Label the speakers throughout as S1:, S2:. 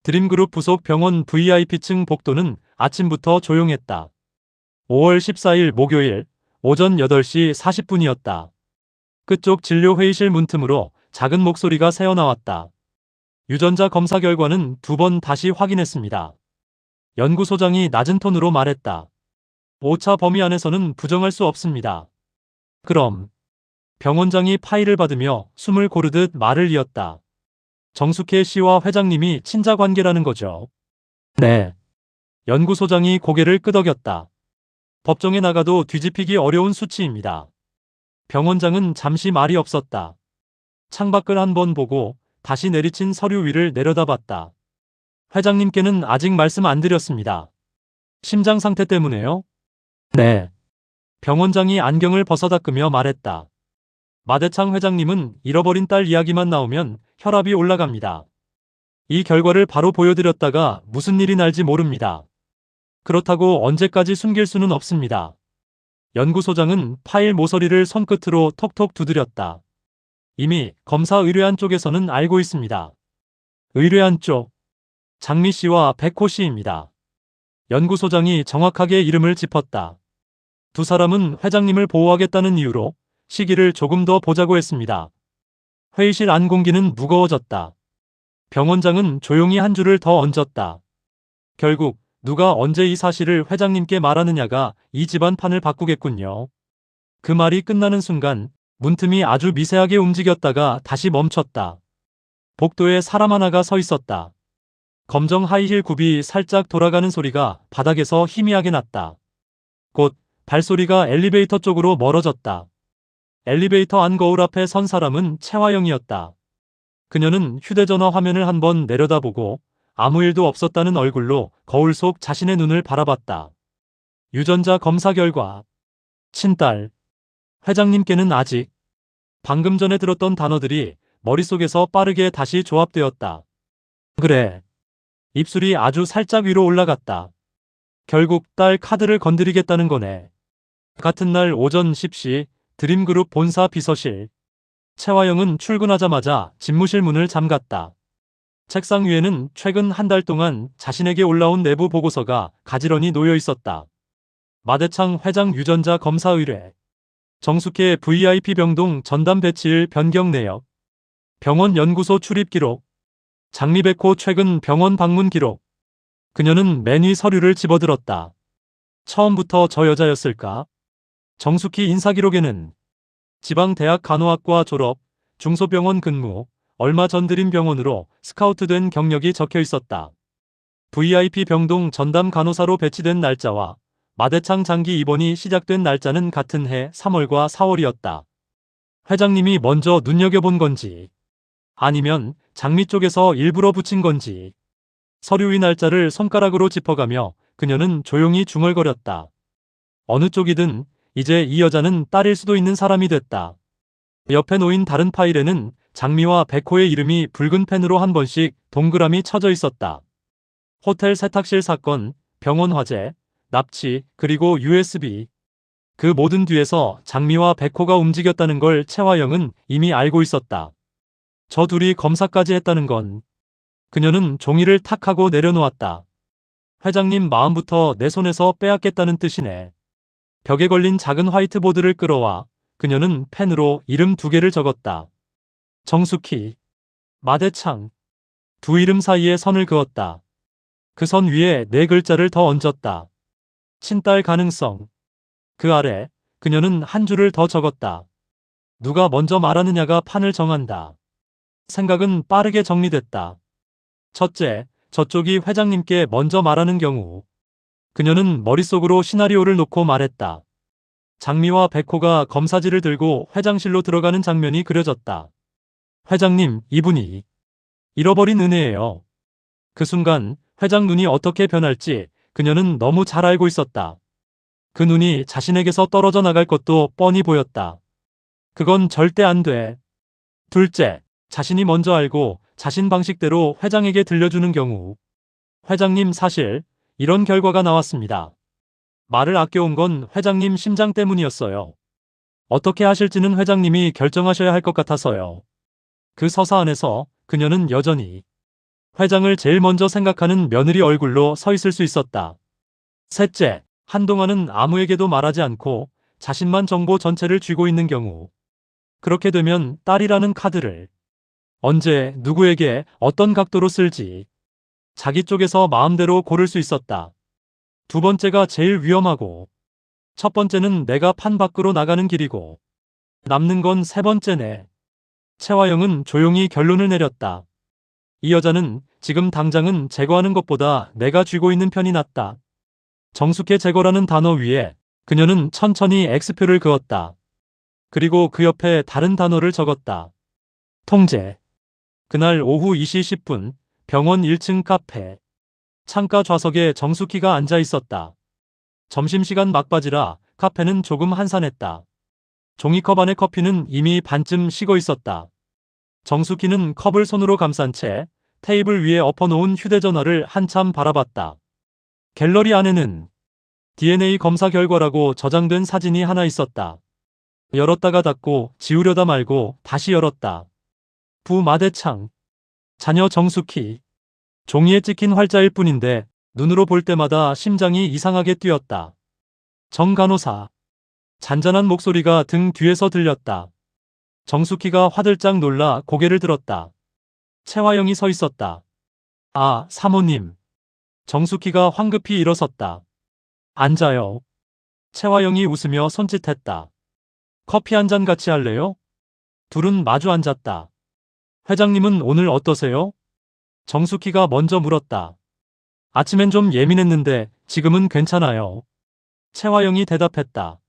S1: 드림그룹 부속 병원 VIP층 복도는 아침부터 조용했다. 5월 14일 목요일 오전 8시 40분이었다. 끝쪽 진료회의실 문틈으로 작은 목소리가 새어나왔다. 유전자 검사 결과는 2번 다시 확인했습니다. 연구소장이 낮은 톤으로 말했다. 오차 범위 안에서는 부정할 수 없습니다. 그럼. 병원장이 파일을 받으며 숨을 고르듯 말을 이었다. 정숙혜 씨와 회장님이 친자 관계라는 거죠. 네. 연구소장이 고개를 끄덕였다. 법정에 나가도 뒤집히기 어려운 수치입니다. 병원장은 잠시 말이 없었다. 창밖을 한번 보고 다시 내리친 서류 위를 내려다봤다. 회장님께는 아직 말씀 안 드렸습니다. 심장 상태 때문에요? 네. 병원장이 안경을 벗어닦으며 말했다. 마대창 회장님은 잃어버린 딸 이야기만 나오면 혈압이 올라갑니다. 이 결과를 바로 보여드렸다가 무슨 일이 날지 모릅니다. 그렇다고 언제까지 숨길 수는 없습니다. 연구소장은 파일 모서리를 손끝으로 톡톡 두드렸다. 이미 검사 의뢰한 쪽에서는 알고 있습니다. 의뢰한 쪽. 장미 씨와 백호 씨입니다. 연구소장이 정확하게 이름을 짚었다. 두 사람은 회장님을 보호하겠다는 이유로 시기를 조금 더 보자고 했습니다. 회의실 안 공기는 무거워졌다. 병원장은 조용히 한 줄을 더 얹었다. 결국 누가 언제 이 사실을 회장님께 말하느냐가 이 집안 판을 바꾸겠군요. 그 말이 끝나는 순간 문틈이 아주 미세하게 움직였다가 다시 멈췄다. 복도에 사람 하나가 서 있었다. 검정 하이힐 굽이 살짝 돌아가는 소리가 바닥에서 희미하게 났다. 곧 발소리가 엘리베이터 쪽으로 멀어졌다. 엘리베이터 안 거울 앞에 선 사람은 최화영이었다. 그녀는 휴대전화 화면을 한번 내려다보고 아무 일도 없었다는 얼굴로 거울 속 자신의 눈을 바라봤다. 유전자 검사 결과. 친딸. 회장님께는 아직. 방금 전에 들었던 단어들이 머릿속에서 빠르게 다시 조합되었다. 그래. 입술이 아주 살짝 위로 올라갔다. 결국 딸 카드를 건드리겠다는 거네. 같은 날 오전 10시 드림그룹 본사 비서실. 최화영은 출근하자마자 집무실 문을 잠갔다. 책상 위에는 최근 한 달 동안 자신에게 올라온 내부 보고서가 가지런히 놓여 있었다. 마대창 회장 유전자 검사 의뢰. 정숙혜 VIP 병동 전담 배치일 변경 내역. 병원 연구소 출입 기록. 장미백호 최근 병원 방문 기록. 그녀는 맨 위 서류를 집어들었다. 처음부터 저 여자였을까? 정숙희 인사기록에는 지방대학 간호학과 졸업, 중소병원 근무, 얼마 전 드림병원으로 스카우트된 경력이 적혀 있었다. VIP 병동 전담 간호사로 배치된 날짜와 마대창 장기 입원이 시작된 날짜는 같은 해 3월과 4월이었다. 회장님이 먼저 눈여겨본 건지 아니면 장미 쪽에서 일부러 붙인 건지 서류 위 날짜를 손가락으로 짚어가며 그녀는 조용히 중얼거렸다. 어느 쪽이든 이제 이 여자는 딸일 수도 있는 사람이 됐다. 옆에 놓인 다른 파일에는 장미와 백호의 이름이 붉은 펜으로 한 번씩 동그라미 쳐져 있었다. 호텔 세탁실 사건, 병원 화재, 납치, 그리고 USB. 그 모든 뒤에서 장미와 백호가 움직였다는 걸 최화영은 이미 알고 있었다. 저 둘이 검사까지 했다는 건. 그녀는 종이를 탁 하고 내려놓았다. 회장님 마음부터 내 손에서 빼앗겠다는 뜻이네. 벽에 걸린 작은 화이트보드를 끌어와 그녀는 펜으로 이름 2개를 적었다. 정숙희, 마대창. 두 이름 사이에 선을 그었다. 그 선 위에 4글자를 더 얹었다. 친딸 가능성. 그 아래 그녀는 한 줄을 더 적었다. 누가 먼저 말하느냐가 판을 정한다. 생각은 빠르게 정리됐다. 첫째, 저쪽이 회장님께 먼저 말하는 경우. 그녀는 머릿속으로 시나리오를 놓고 말했다. 장미와 백호가 검사지를 들고 회장실로 들어가는 장면이 그려졌다. 회장님, 이분이 잃어버린 은혜예요. 그 순간 회장 눈이 어떻게 변할지 그녀는 너무 잘 알고 있었다. 그 눈이 자신에게서 떨어져 나갈 것도 뻔히 보였다. 그건 절대 안 돼. 둘째, 자신이 먼저 알고 자신 방식대로 회장에게 들려주는 경우. 회장님 사실 이런 결과가 나왔습니다. 말을 아껴온 건 회장님 심장 때문이었어요. 어떻게 하실지는 회장님이 결정하셔야 할 것 같아서요. 그 서사 안에서 그녀는 여전히 회장을 제일 먼저 생각하는 며느리 얼굴로 서 있을 수 있었다. 셋째, 한동안은 아무에게도 말하지 않고 자신만 정보 전체를 쥐고 있는 경우. 그렇게 되면 딸이라는 카드를 언제, 누구에게, 어떤 각도로 쓸지 자기 쪽에서 마음대로 고를 수 있었다. 두 번째가 제일 위험하고, 첫 번째는 내가 판 밖으로 나가는 길이고, 남는 건 세 번째네. 채화영은 조용히 결론을 내렸다. 이 여자는 지금 당장은 제거하는 것보다 내가 쥐고 있는 편이 낫다. 정숙의 제거라는 단어 위에 그녀는 천천히 X표를 그었다. 그리고 그 옆에 다른 단어를 적었다. 통제. 그날 오후 2시 10분 병원 1층 카페. 창가 좌석에 정숙희가 앉아 있었다. 점심시간 막바지라 카페는 조금 한산했다. 종이컵 안의 커피는 이미 반쯤 식어 있었다. 정숙희는 컵을 손으로 감싼 채 테이블 위에 엎어놓은 휴대전화를 한참 바라봤다. 갤러리 안에는 DNA 검사 결과라고 저장된 사진이 하나 있었다. 열었다가 닫고 지우려다 말고 다시 열었다. 부마대창. 자녀 정숙희. 종이에 찍힌 활자일 뿐인데 눈으로 볼 때마다 심장이 이상하게 뛰었다. 정 간호사. 잔잔한 목소리가 등 뒤에서 들렸다. 정숙희가 화들짝 놀라 고개를 들었다. 채화영이 서 있었다. 아, 사모님. 정숙희가 황급히 일어섰다. 앉아요. 채화영이 웃으며 손짓했다. 커피 한 잔 같이 할래요? 둘은 마주 앉았다. 회장님은 오늘 어떠세요? 정숙희가 먼저 물었다. 아침엔 좀 예민했는데 지금은 괜찮아요. 채화영이 대답했다.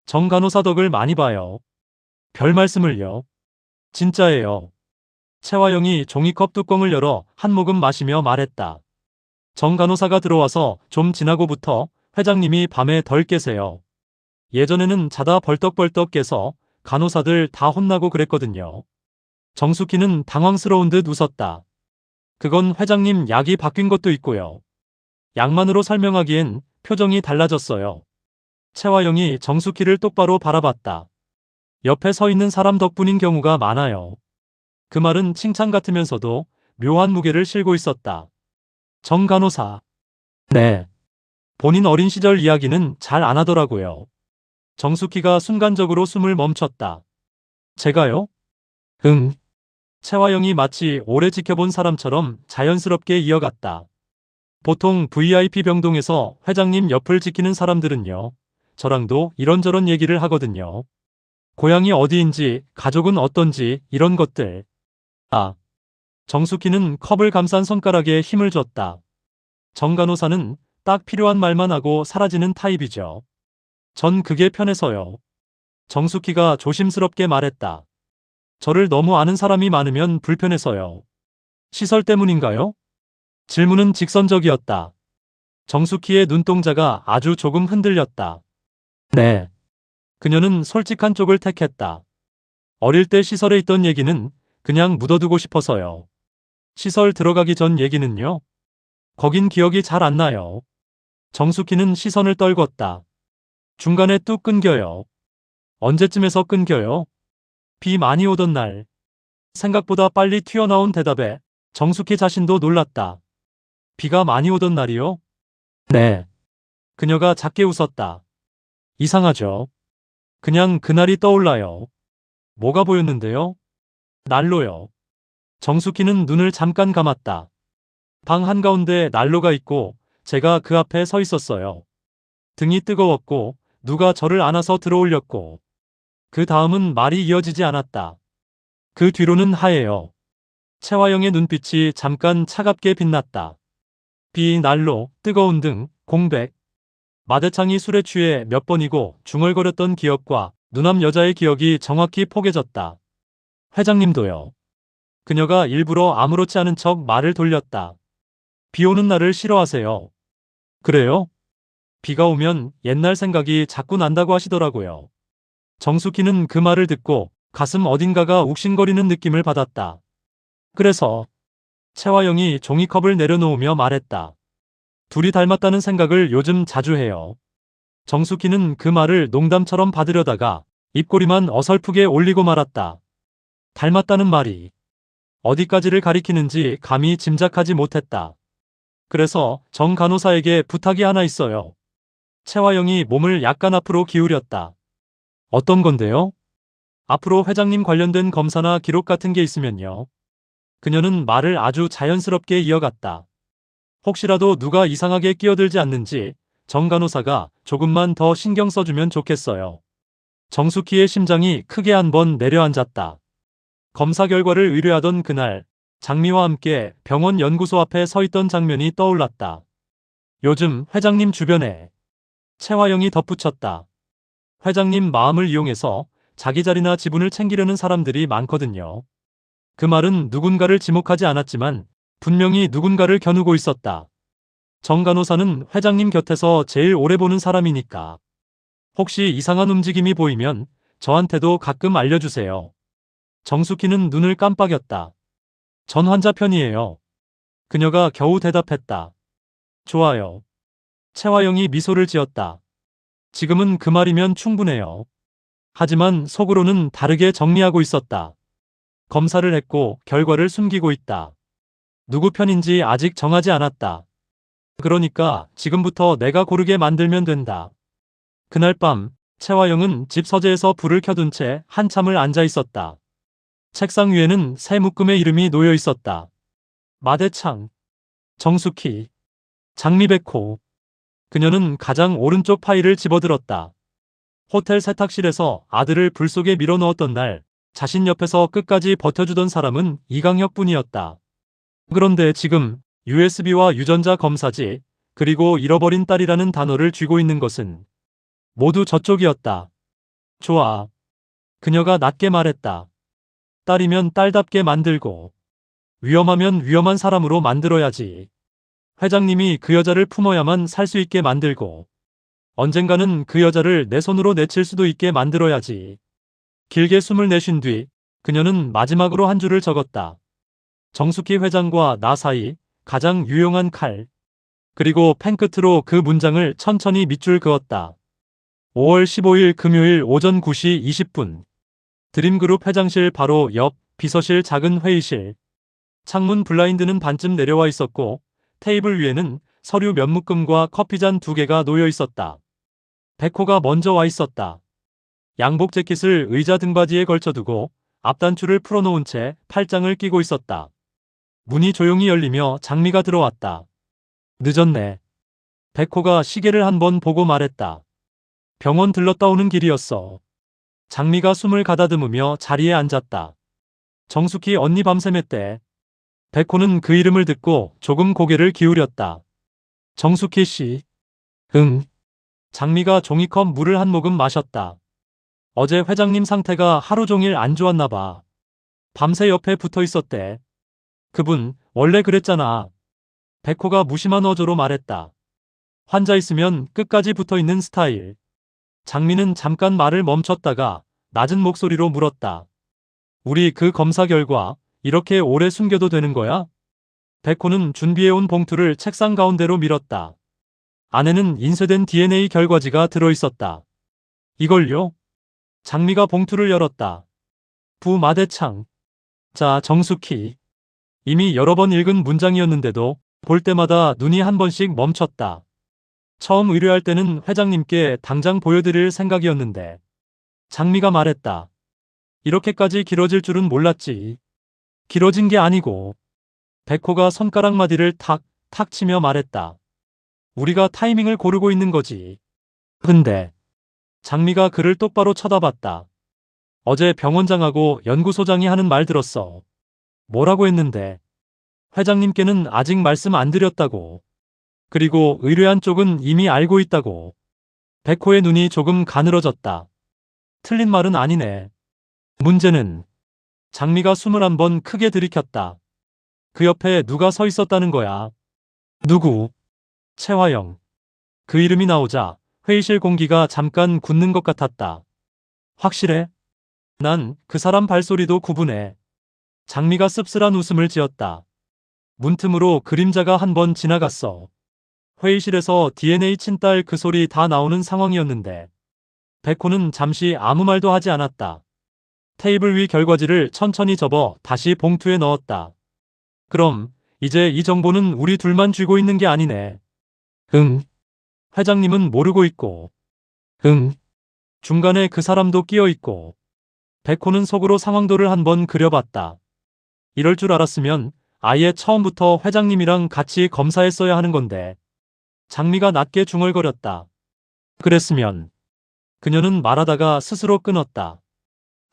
S1: 정 간호사 덕을 많이 봐요. 별 말씀을요. 진짜예요. 채화영이 종이컵 뚜껑을 열어 한 모금 마시며 말했다. 정 간호사가 들어와서 좀 지나고부터 회장님이 밤에 덜 깨세요. 예전에는 자다 벌떡벌떡 깨서 간호사들 다 혼나고 그랬거든요. 정숙희는 당황스러운 듯 웃었다. 그건 회장님 약이 바뀐 것도 있고요. 약만으로 설명하기엔 표정이 달라졌어요. 채화영이 정숙희를 똑바로 바라봤다. 옆에 서 있는 사람 덕분인 경우가 많아요. 그 말은 칭찬 같으면서도 묘한 무게를 실고 있었다. 정 간호사. 네. 본인 어린 시절 이야기는 잘 안 하더라고요. 정숙희가 순간적으로 숨을 멈췄다. 제가요? 응. 채화영이 마치 오래 지켜본 사람처럼 자연스럽게 이어갔다. 보통 VIP 병동에서 회장님 옆을 지키는 사람들은요. 저랑도 이런저런 얘기를 하거든요. 고향이 어디인지, 가족은 어떤지 이런 것들. 아. 정숙희는 컵을 감싼 손가락에 힘을 줬다. 정 간호사는 딱 필요한 말만 하고 사라지는 타입이죠. 전 그게 편해서요. 정숙희가 조심스럽게 말했다. 저를 너무 아는 사람이 많으면 불편해서요. 시설 때문인가요? 질문은 직선적이었다. 정숙희의 눈동자가 아주 조금 흔들렸다. 네. 그녀는 솔직한 쪽을 택했다. 어릴 때 시설에 있던 얘기는 그냥 묻어두고 싶어서요. 시설 들어가기 전 얘기는요? 거긴 기억이 잘 안 나요. 정숙희는 시선을 떨궜다. 중간에 뚝 끊겨요. 언제쯤에서 끊겨요? 비 많이 오던 날. 생각보다 빨리 튀어나온 대답에 정숙희 자신도 놀랐다. 비가 많이 오던 날이요? 네. 그녀가 작게 웃었다. 이상하죠? 그냥 그날이 떠올라요. 뭐가 보였는데요? 난로요. 정숙희는 눈을 잠깐 감았다. 방 한가운데 난로가 있고 제가 그 앞에 서 있었어요. 등이 뜨거웠고 누가 저를 안아서 들어올렸고 그 다음은 말이 이어지지 않았다. 그 뒤로는 하얘요. 채화영의 눈빛이 잠깐 차갑게 빛났다. 비, 난로, 뜨거운 등, 공백. 마대창이 술에 취해 몇 번이고 중얼거렸던 기억과 누남 여자의 기억이 정확히 포개졌다. 회장님도요. 그녀가 일부러 아무렇지 않은 척 말을 돌렸다. 비 오는 날을 싫어하세요. 그래요? 비가 오면 옛날 생각이 자꾸 난다고 하시더라고요. 정숙희는 그 말을 듣고 가슴 어딘가가 욱신거리는 느낌을 받았다. 그래서 채화영이 종이컵을 내려놓으며 말했다. 둘이 닮았다는 생각을 요즘 자주 해요. 정숙희는 그 말을 농담처럼 받으려다가 입꼬리만 어설프게 올리고 말았다. 닮았다는 말이 어디까지를 가리키는지 감히 짐작하지 못했다. 그래서 정 간호사에게 부탁이 하나 있어요. 채화영이 몸을 약간 앞으로 기울였다. 어떤 건데요? 앞으로 회장님 관련된 검사나 기록 같은 게 있으면요. 그녀는 말을 아주 자연스럽게 이어갔다. 혹시라도 누가 이상하게 끼어들지 않는지 정 간호사가 조금만 더 신경 써주면 좋겠어요. 정숙희의 심장이 크게 한 번 내려앉았다. 검사 결과를 의뢰하던 그날, 장미와 함께 병원 연구소 앞에 서 있던 장면이 떠올랐다. 요즘 회장님 주변에 채화영이 덧붙였다. 회장님 마음을 이용해서 자기 자리나 지분을 챙기려는 사람들이 많거든요. 그 말은 누군가를 지목하지 않았지만 분명히 누군가를 겨누고 있었다. 정 간호사는 회장님 곁에서 제일 오래 보는 사람이니까. 혹시 이상한 움직임이 보이면 저한테도 가끔 알려주세요. 정숙희는 눈을 깜빡였다. 전 환자 편이에요. 그녀가 겨우 대답했다. 좋아요. 채화영이 미소를 지었다. 지금은 그 말이면 충분해요. 하지만 속으로는 다르게 정리하고 있었다. 검사를 했고 결과를 숨기고 있다. 누구 편인지 아직 정하지 않았다. 그러니까 지금부터 내가 고르게 만들면 된다. 그날 밤 채화영은 집 서재에서 불을 켜둔 채 한참을 앉아 있었다. 책상 위에는 세 묶음의 이름이 놓여 있었다. 마대창, 정숙희, 장미백호. 그녀는 가장 오른쪽 파일을 집어들었다. 호텔 세탁실에서 아들을 불 속에 밀어넣었던 날 자신 옆에서 끝까지 버텨주던 사람은 이강혁 뿐이었다. 그런데 지금 USB와 유전자 검사지 그리고 잃어버린 딸이라는 단어를 쥐고 있는 것은 모두 저쪽이었다. 좋아. 그녀가 낮게 말했다. 딸이면 딸답게 만들고 위험하면 위험한 사람으로 만들어야지. 회장님이 그 여자를 품어야만 살 수 있게 만들고 언젠가는 그 여자를 내 손으로 내칠 수도 있게 만들어야지. 길게 숨을 내쉰 뒤 그녀는 마지막으로 한 줄을 적었다. 정숙희 회장과 나 사이 가장 유용한 칼. 그리고 펜끝으로 그 문장을 천천히 밑줄 그었다. 5월 15일 금요일 오전 9시 20분. 드림그룹 회장실 바로 옆 비서실 작은 회의실. 창문 블라인드는 반쯤 내려와 있었고 테이블 위에는 서류 몇 묶음과 커피잔 2개가 놓여 있었다. 백호가 먼저 와 있었다. 양복 재킷을 의자 등받이에 걸쳐두고 앞단추를 풀어놓은 채 팔짱을 끼고 있었다. 문이 조용히 열리며 장미가 들어왔다. 늦었네. 백호가 시계를 한번 보고 말했다. 병원 들렀다 오는 길이었어. 장미가 숨을 가다듬으며 자리에 앉았다. 정숙희 언니 밤샘했대. 백호는 그 이름을 듣고 조금 고개를 기울였다. 정숙희 씨. 응. 장미가 종이컵 물을 한 모금 마셨다. 어제 회장님 상태가 하루 종일 안 좋았나 봐. 밤새 옆에 붙어 있었대. 그분 원래 그랬잖아. 백호가 무심한 어조로 말했다. 환자 있으면 끝까지 붙어 있는 스타일. 장미는 잠깐 말을 멈췄다가 낮은 목소리로 물었다. 우리 그 검사 결과 이렇게 오래 숨겨도 되는 거야? 백호는 준비해온 봉투를 책상 가운데로 밀었다. 안에는 인쇄된 DNA 결과지가 들어있었다. 이걸요? 장미가 봉투를 열었다. 부마대창. 자, 정숙희. 이미 여러 번 읽은 문장이었는데도 볼 때마다 눈이 한 번씩 멈췄다. 처음 의뢰할 때는 회장님께 당장 보여드릴 생각이었는데. 장미가 말했다. 이렇게까지 길어질 줄은 몰랐지. 길어진 게 아니고. 백호가 손가락 마디를 탁, 탁 치며 말했다. 우리가 타이밍을 고르고 있는 거지. 근데. 장미가 그를 똑바로 쳐다봤다. 어제 병원장하고 연구소장이 하는 말 들었어. 뭐라고 했는데. 회장님께는 아직 말씀 안 드렸다고. 그리고 의뢰한 쪽은 이미 알고 있다고. 백호의 눈이 조금 가늘어졌다. 틀린 말은 아니네. 문제는 장미가 숨을 한 번 크게 들이켰다. 그 옆에 누가 서 있었다는 거야. 누구? 채화영. 그 이름이 나오자 회의실 공기가 잠깐 굳는 것 같았다. 확실해? 난 그 사람 발소리도 구분해. 장미가 씁쓸한 웃음을 지었다. 문틈으로 그림자가 한 번 지나갔어. 회의실에서 DNA 친딸 그 소리 다 나오는 상황이었는데 백호는 잠시 아무 말도 하지 않았다. 테이블 위 결과지를 천천히 접어 다시 봉투에 넣었다. 그럼 이제 이 정보는 우리 둘만 쥐고 있는 게 아니네. 응. 회장님은 모르고 있고. 응. 중간에 그 사람도 끼어 있고. 백호는 속으로 상황도를 한번 그려봤다. 이럴 줄 알았으면 아예 처음부터 회장님이랑 같이 검사했어야 하는 건데. 장미가 낮게 중얼거렸다. 그랬으면. 그녀는 말하다가 스스로 끊었다.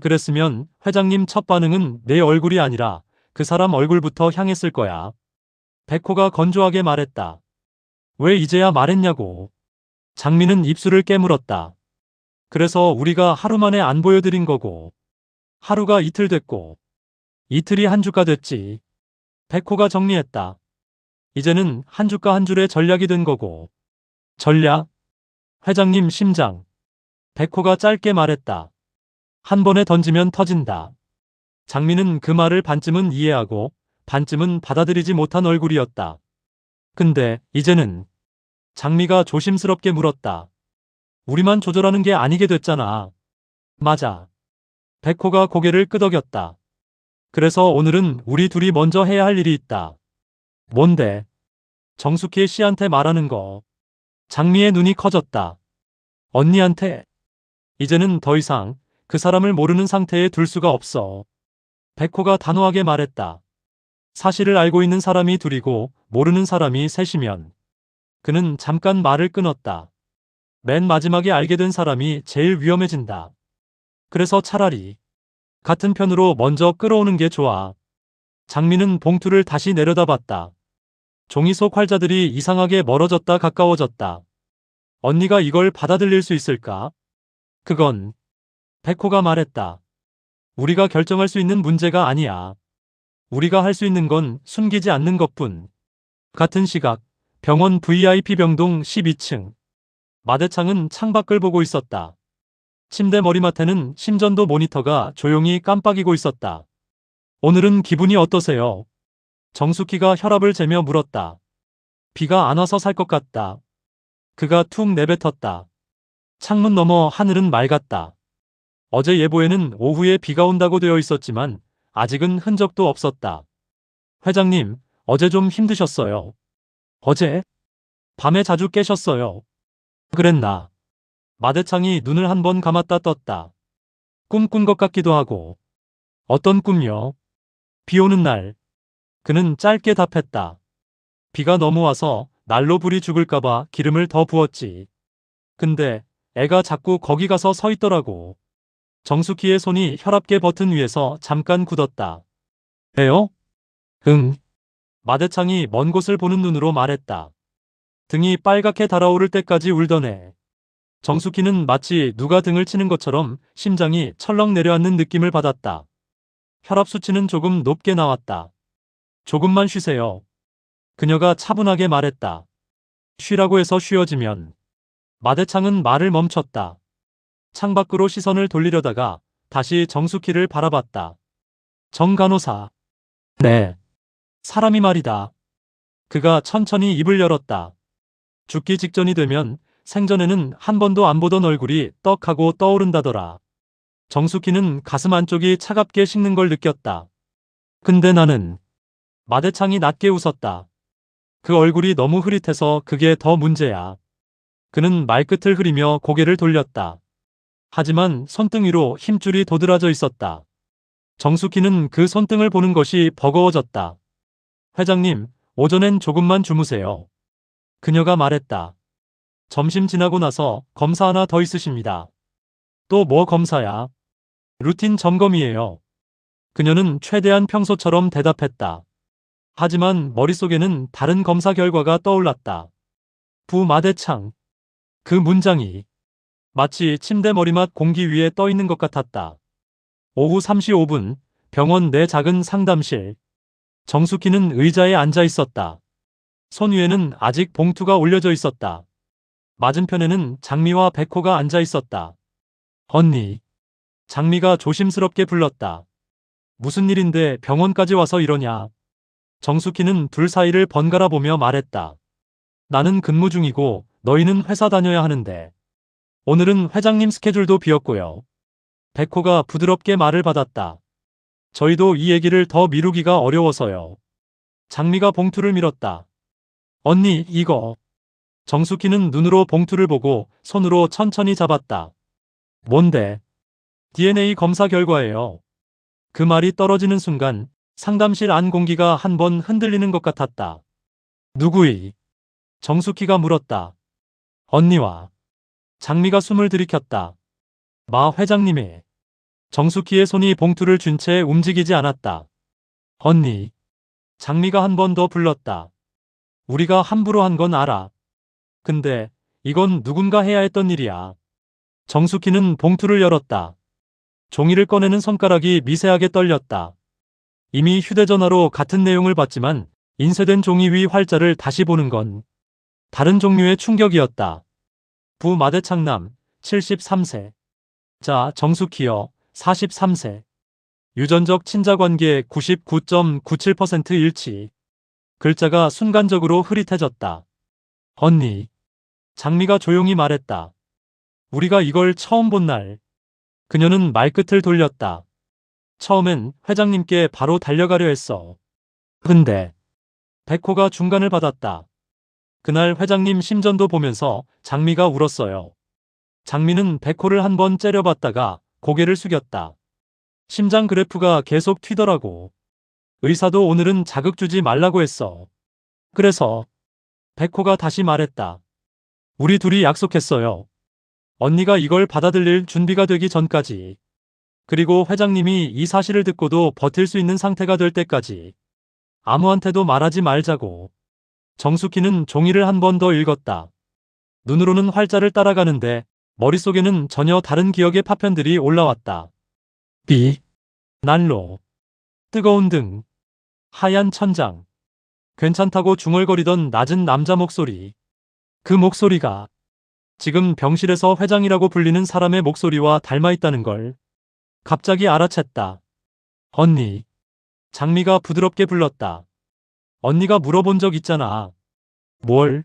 S1: 그랬으면 회장님 첫 반응은 내 얼굴이 아니라 그 사람 얼굴부터 향했을 거야. 백호가 건조하게 말했다. 왜 이제야 말했냐고. 장미는 입술을 깨물었다. 그래서 우리가 하루 만에 안 보여드린 거고. 하루가 이틀 됐고. 이틀이 한 주가 됐지. 백호가 정리했다. 이제는 한 주가 한 줄의 전략이 된 거고. 전략? 회장님 심장. 백호가 짧게 말했다. 한 번에 던지면 터진다. 장미는 그 말을 반쯤은 이해하고 반쯤은 받아들이지 못한 얼굴이었다. 근데 이제는 장미가 조심스럽게 물었다. 우리만 조절하는 게 아니게 됐잖아. 맞아. 백호가 고개를 끄덕였다. 그래서 오늘은 우리 둘이 먼저 해야 할 일이 있다. 뭔데? 정숙희 씨한테 말하는 거. 장미의 눈이 커졌다. 언니한테? 이제는 더 이상 그 사람을 모르는 상태에 둘 수가 없어. 백호가 단호하게 말했다. 사실을 알고 있는 사람이 둘이고 모르는 사람이 셋이면. 그는 잠깐 말을 끊었다. 맨 마지막에 알게 된 사람이 제일 위험해진다. 그래서 차라리 같은 편으로 먼저 끌어오는 게 좋아. 장미는 봉투를 다시 내려다봤다. 종이 속 활자들이 이상하게 멀어졌다 가까워졌다. 언니가 이걸 받아들일 수 있을까? 그건 백호가 말했다. 우리가 결정할 수 있는 문제가 아니야. 우리가 할 수 있는 건 숨기지 않는 것뿐. 같은 시각 병원 VIP 병동 12층. 마대창은 창밖을 보고 있었다. 침대 머리맡에는 심전도 모니터가 조용히 깜빡이고 있었다. 오늘은 기분이 어떠세요? 정숙희가 혈압을 재며 물었다. 비가 안 와서 살 것 같다. 그가 툭 내뱉었다. 창문 너머 하늘은 맑았다. 어제 예보에는 오후에 비가 온다고 되어 있었지만 아직은 흔적도 없었다. 회장님, 어제 좀 힘드셨어요. 어제? 밤에 자주 깨셨어요. 그랬나? 마대창이 눈을 한 번 감았다 떴다. 꿈 꾼 것 같기도 하고. 어떤 꿈요? 비 오는 날. 그는 짧게 답했다. 비가 너무 와서 날로 불이 죽을까봐 기름을 더 부었지. 근데 애가 자꾸 거기 가서 서 있더라고. 정숙희의 손이 혈압계 버튼 위에서 잠깐 굳었다. 애요? 응. 마대창이 먼 곳을 보는 눈으로 말했다. 등이 빨갛게 달아오를 때까지 울던 애. 정숙희는 마치 누가 등을 치는 것처럼 심장이 철렁 내려앉는 느낌을 받았다. 혈압 수치는 조금 높게 나왔다. 조금만 쉬세요. 그녀가 차분하게 말했다. 쉬라고 해서 쉬어지면. 마대창은 말을 멈췄다. 창밖으로 시선을 돌리려다가 다시 정숙희를 바라봤다. 정 간호사. 네. 사람이 말이다. 그가 천천히 입을 열었다. 죽기 직전이 되면 생전에는 한 번도 안 보던 얼굴이 떡하고 떠오른다더라. 정숙희는 가슴 안쪽이 차갑게 식는 걸 느꼈다. 근데 나는. 마대창이 낮게 웃었다. 그 얼굴이 너무 흐릿해서 그게 더 문제야. 그는 말끝을 흐리며 고개를 돌렸다. 하지만 손등 위로 힘줄이 도드라져 있었다. 정숙희는 그 손등을 보는 것이 버거워졌다. 회장님, 오전엔 조금만 주무세요. 그녀가 말했다. 점심 지나고 나서 검사 하나 더 있으십니다. 또 뭐 검사야? 루틴 점검이에요. 그녀는 최대한 평소처럼 대답했다. 하지만 머릿속에는 다른 검사 결과가 떠올랐다. 부마대창. 그 문장이 마치 침대 머리맡 공기 위에 떠 있는 것 같았다. 오후 3시 5분 병원 내 작은 상담실. 정숙희는 의자에 앉아 있었다. 손 위에는 아직 봉투가 올려져 있었다. 맞은편에는 장미와 백호가 앉아 있었다. 언니. 장미가 조심스럽게 불렀다. 무슨 일인데 병원까지 와서 이러냐. 정숙희는 둘 사이를 번갈아 보며 말했다. 나는 근무 중이고 너희는 회사 다녀야 하는데. 오늘은 회장님 스케줄도 비었고요. 백호가 부드럽게 말을 받았다. 저희도 이 얘기를 더 미루기가 어려워서요. 장미가 봉투를 밀었다. 언니, 이거. 정숙희는 눈으로 봉투를 보고 손으로 천천히 잡았다. 뭔데? DNA 검사 결과예요. 그 말이 떨어지는 순간 상담실 안 공기가 한 번 흔들리는 것 같았다. 누구이? 정숙희가 물었다. 언니와. 장미가 숨을 들이켰다. 마 회장님이. 정숙희의 손이 봉투를 쥔 채 움직이지 않았다. 언니. 장미가 한 번 더 불렀다. 우리가 함부로 한 건 알아. 근데 이건 누군가 해야 했던 일이야. 정숙희는 봉투를 열었다. 종이를 꺼내는 손가락이 미세하게 떨렸다. 이미 휴대전화로 같은 내용을 봤지만 인쇄된 종이 위 활자를 다시 보는 건 다른 종류의 충격이었다. 부 마대창남 73세. 자, 정숙희여 43세. 유전적 친자관계 99.97% 일치. 글자가 순간적으로 흐릿해졌다. 언니. 장미가 조용히 말했다. 우리가 이걸 처음 본 날. 그녀는 말끝을 돌렸다. 처음엔 회장님께 바로 달려가려 했어. 근데 백호가 중간을 받았다. 그날 회장님 심전도 보면서 장미가 울었어요. 장미는 백호를 한 번 째려봤다가 고개를 숙였다. 심장 그래프가 계속 튀더라고. 의사도 오늘은 자극 주지 말라고 했어. 그래서 백호가 다시 말했다. 우리 둘이 약속했어요. 언니가 이걸 받아들일 준비가 되기 전까지. 그리고 회장님이 이 사실을 듣고도 버틸 수 있는 상태가 될 때까지. 아무한테도 말하지 말자고. 정숙희는 종이를 한 번 더 읽었다. 눈으로는 활자를 따라가는데 머릿속에는 전혀 다른 기억의 파편들이 올라왔다. 비, 난로, 뜨거운 등, 하얀 천장. 괜찮다고 중얼거리던 낮은 남자 목소리. 그 목소리가 지금 병실에서 회장이라고 불리는 사람의 목소리와 닮아있다는 걸 갑자기 알아챘다. 언니. 장미가 부드럽게 불렀다. 언니가 물어본 적 있잖아. 뭘?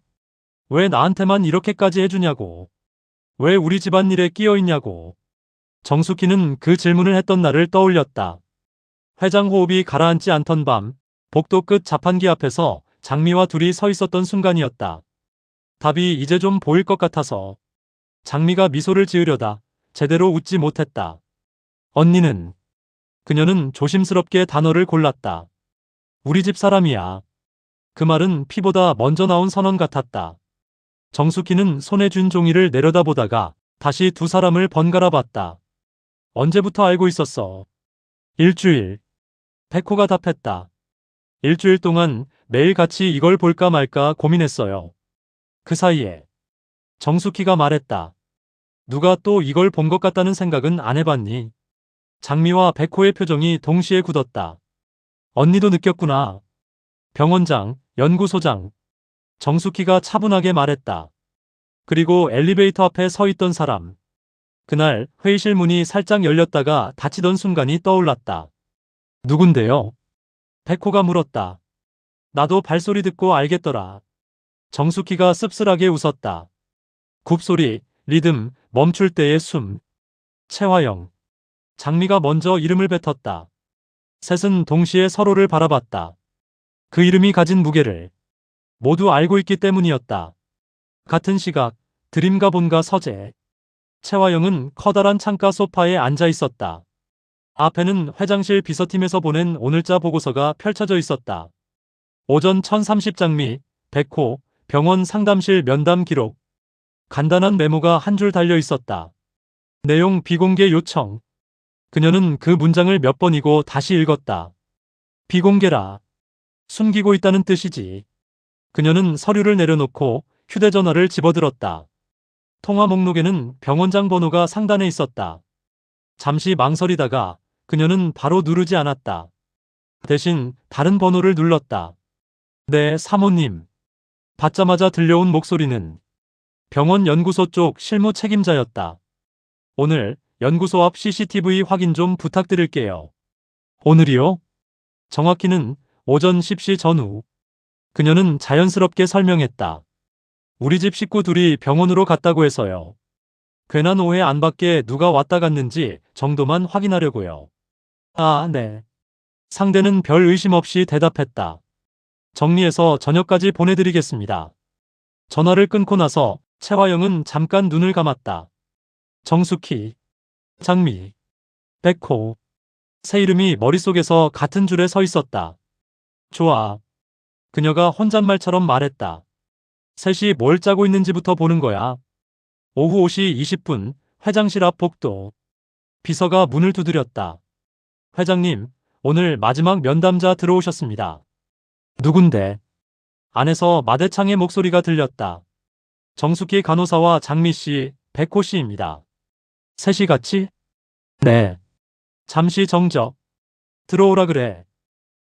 S1: 왜 나한테만 이렇게까지 해주냐고. 왜 우리 집안일에 끼어있냐고. 정숙희는 그 질문을 했던 날을 떠올렸다. 회장 호흡이 가라앉지 않던 밤, 복도 끝 자판기 앞에서 장미와 둘이 서 있었던 순간이었다. 답이 이제 좀 보일 것 같아서. 장미가 미소를 지으려다 제대로 웃지 못했다. 언니는. 그녀는 조심스럽게 단어를 골랐다. 우리 집 사람이야. 그 말은 피보다 먼저 나온 선언 같았다. 정숙희는 손에 쥔 종이를 내려다보다가 다시 두 사람을 번갈아 봤다. 언제부터 알고 있었어? 일주일. 백호가 답했다. 일주일 동안 매일 같이 이걸 볼까 말까 고민했어요. 그 사이에 정숙희가 말했다. 누가 또 이걸 본 것 같다는 생각은 안 해봤니? 장미와 백호의 표정이 동시에 굳었다. 언니도 느꼈구나. 병원장, 연구소장. 정숙희가 차분하게 말했다. 그리고 엘리베이터 앞에 서 있던 사람. 그날 회의실 문이 살짝 열렸다가 닫히던 순간이 떠올랐다. 누군데요? 백호가 물었다. 나도 발소리 듣고 알겠더라. 정숙희가 씁쓸하게 웃었다. 굽소리, 리듬, 멈출 때의 숨. 채화영. 장미가 먼저 이름을 뱉었다. 셋은 동시에 서로를 바라봤다. 그 이름이 가진 무게를 모두 알고 있기 때문이었다. 같은 시각, 드림과 본가 서재. 채화영은 커다란 창가 소파에 앉아 있었다. 앞에는 회장실 비서팀에서 보낸 오늘자 보고서가 펼쳐져 있었다. 오전 1030장미, 백호, 병원 상담실 면담 기록. 간단한 메모가 한 줄 달려 있었다. 내용 비공개 요청. 그녀는 그 문장을 몇 번이고 다시 읽었다. 비공개라. 숨기고 있다는 뜻이지. 그녀는 서류를 내려놓고 휴대전화를 집어들었다. 통화 목록에는 병원장 번호가 상단에 있었다. 잠시 망설이다가 그녀는 바로 누르지 않았다. 대신 다른 번호를 눌렀다. 네, 사모님. 받자마자 들려온 목소리는 병원 연구소 쪽 실무 책임자였다. 오늘 연구소 앞 CCTV 확인 좀 부탁드릴게요. 오늘이요? 정확히는 오전 10시 전후. 그녀는 자연스럽게 설명했다. 우리 집 식구 둘이 병원으로 갔다고 해서요. 괜한 오해 안 받게 누가 왔다 갔는지 정도만 확인하려고요. 아, 네. 상대는 별 의심 없이 대답했다. 정리해서 저녁까지 보내드리겠습니다. 전화를 끊고 나서 채화영은 잠깐 눈을 감았다. 정숙희, 장미, 백호. 세 이름이 머릿속에서 같은 줄에 서 있었다. 좋아. 그녀가 혼잣말처럼 말했다. 셋이 뭘 짜고 있는지부터 보는 거야. 오후 5시 20분 회장실 앞 복도. 비서가 문을 두드렸다. 회장님, 오늘 마지막 면담자 들어오셨습니다. 누군데? 안에서 마대창의 목소리가 들렸다. 정숙희 간호사와 장미 씨, 백호 씨입니다. 셋이 같이? 네. 잠시 정적. 들어오라 그래.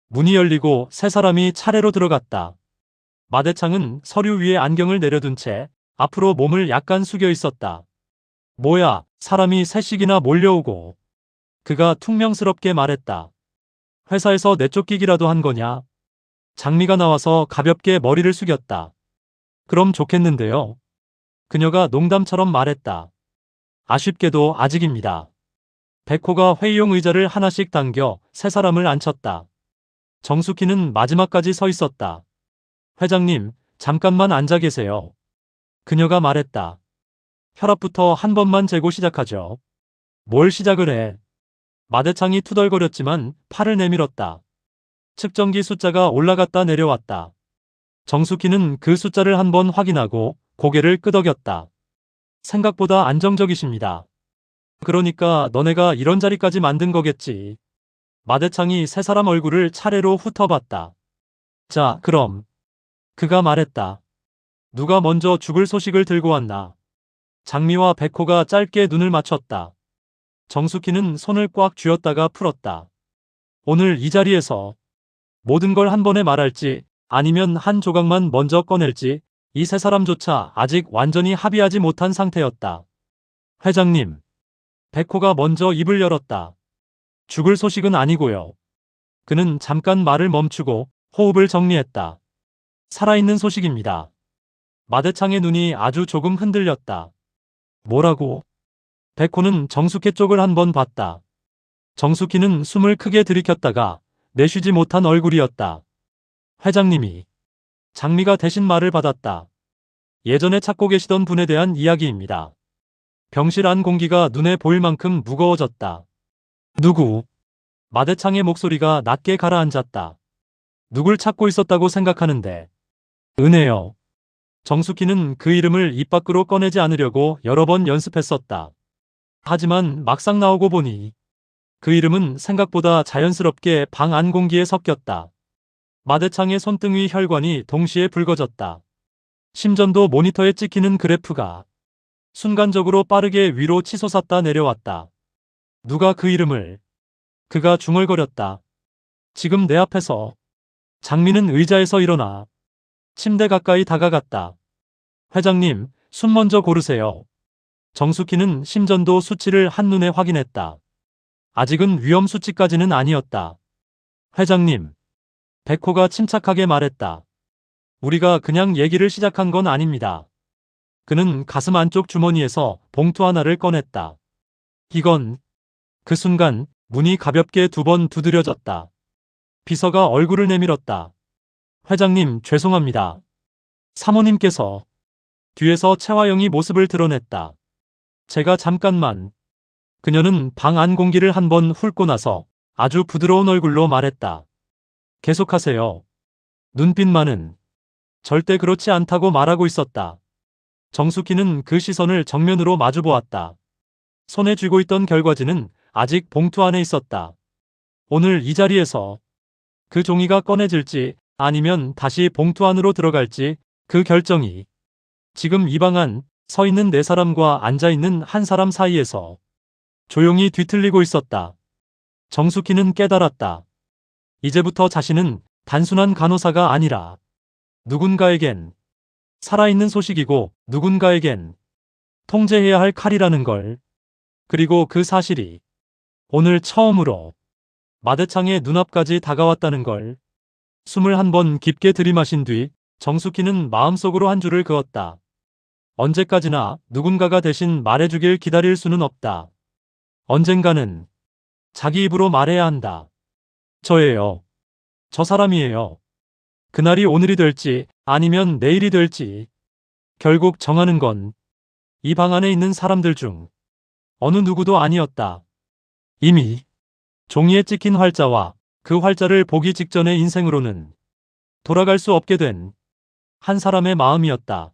S1: 문이 열리고 세 사람이 차례로 들어갔다. 마대창은 서류 위에 안경을 내려둔 채 앞으로 몸을 약간 숙여 있었다. 뭐야, 사람이 셋씩이나 몰려오고. 그가 퉁명스럽게 말했다. 회사에서 내쫓기기라도 한 거냐? 장미가 나와서 가볍게 머리를 숙였다. 그럼 좋겠는데요. 그녀가 농담처럼 말했다. 아쉽게도 아직입니다. 백호가 회의용 의자를 하나씩 당겨 세 사람을 앉혔다. 정숙희는 마지막까지 서 있었다. 회장님, 잠깐만 앉아 계세요. 그녀가 말했다. 혈압부터 한 번만 재고 시작하죠. 뭘 시작을 해? 마대창이 투덜거렸지만 팔을 내밀었다. 측정기 숫자가 올라갔다 내려왔다. 정숙희는 그 숫자를 한 번 확인하고 고개를 끄덕였다. 생각보다 안정적이십니다. 그러니까 너네가 이런 자리까지 만든 거겠지. 마대창이 세 사람 얼굴을 차례로 훑어봤다. 자, 그럼. 그가 말했다. 누가 먼저 죽을 소식을 들고 왔나? 장미와 백호가 짧게 눈을 맞췄다. 정숙희는 손을 꽉 쥐었다가 풀었다. 오늘 이 자리에서 모든 걸 한 번에 말할지 아니면 한 조각만 먼저 꺼낼지 이 세 사람조차 아직 완전히 합의하지 못한 상태였다. 회장님. 백호가 먼저 입을 열었다. 죽을 소식은 아니고요. 그는 잠깐 말을 멈추고 호흡을 정리했다. 살아있는 소식입니다. 마대창의 눈이 아주 조금 흔들렸다. 뭐라고? 백호는 정숙희 쪽을 한번 봤다. 정숙희는 숨을 크게 들이켰다가 내쉬지 못한 얼굴이었다. 회장님이. 장미가 대신 말을 받았다. 예전에 찾고 계시던 분에 대한 이야기입니다. 병실 안 공기가 눈에 보일 만큼 무거워졌다. 누구? 마대창의 목소리가 낮게 가라앉았다. 누굴 찾고 있었다고 생각하는데. 은혜요. 정숙희는 그 이름을 입 밖으로 꺼내지 않으려고 여러 번 연습했었다. 하지만 막상 나오고 보니 그 이름은 생각보다 자연스럽게 방 안 공기에 섞였다. 마대창의 손등 위 혈관이 동시에 붉어졌다. 심전도 모니터에 찍히는 그래프가 순간적으로 빠르게 위로 치솟았다 내려왔다. 누가 그 이름을? 그가 중얼거렸다. 지금 내 앞에서. 장미는 의자에서 일어나 침대 가까이 다가갔다. 회장님, 숨 먼저 고르세요. 정숙희는 심전도 수치를 한눈에 확인했다. 아직은 위험 수치까지는 아니었다. 회장님. 백호가 침착하게 말했다. 우리가 그냥 얘기를 시작한 건 아닙니다. 그는 가슴 안쪽 주머니에서 봉투 하나를 꺼냈다. 이건. 그 순간 문이 가볍게 두 번 두드려졌다. 비서가 얼굴을 내밀었다. 회장님, 죄송합니다. 사모님께서. 뒤에서 채화영이 모습을 드러냈다. 제가 잠깐만. 그녀는 방 안 공기를 한번 훑고 나서 아주 부드러운 얼굴로 말했다. 계속하세요. 눈빛만은 절대 그렇지 않다고 말하고 있었다. 정숙희는 그 시선을 정면으로 마주보았다. 손에 쥐고 있던 결과지는 아직 봉투 안에 있었다. 오늘 이 자리에서 그 종이가 꺼내질지 아니면 다시 봉투 안으로 들어갈지 그 결정이 지금 이 방 안 서 있는 네 사람과 앉아 있는 한 사람 사이에서 조용히 뒤틀리고 있었다. 정숙희는 깨달았다. 이제부터 자신은 단순한 간호사가 아니라 누군가에겐 살아있는 소식이고 누군가에겐 통제해야 할 칼이라는 걸. 그리고 그 사실이 오늘 처음으로 마대창의 눈앞까지 다가왔다는 걸. 숨을 한 번 깊게 들이마신 뒤 정숙희는 마음속으로 한 줄을 그었다. 언제까지나 누군가가 대신 말해주길 기다릴 수는 없다. 언젠가는 자기 입으로 말해야 한다. 저예요. 저 사람이에요. 그날이 오늘이 될지 아니면 내일이 될지 결국 정하는 건 이 방 안에 있는 사람들 중 어느 누구도 아니었다. 이미 종이에 찍힌 활자와 그 활자를 보기 직전의 인생으로는 돌아갈 수 없게 된 한 사람의 마음이었다.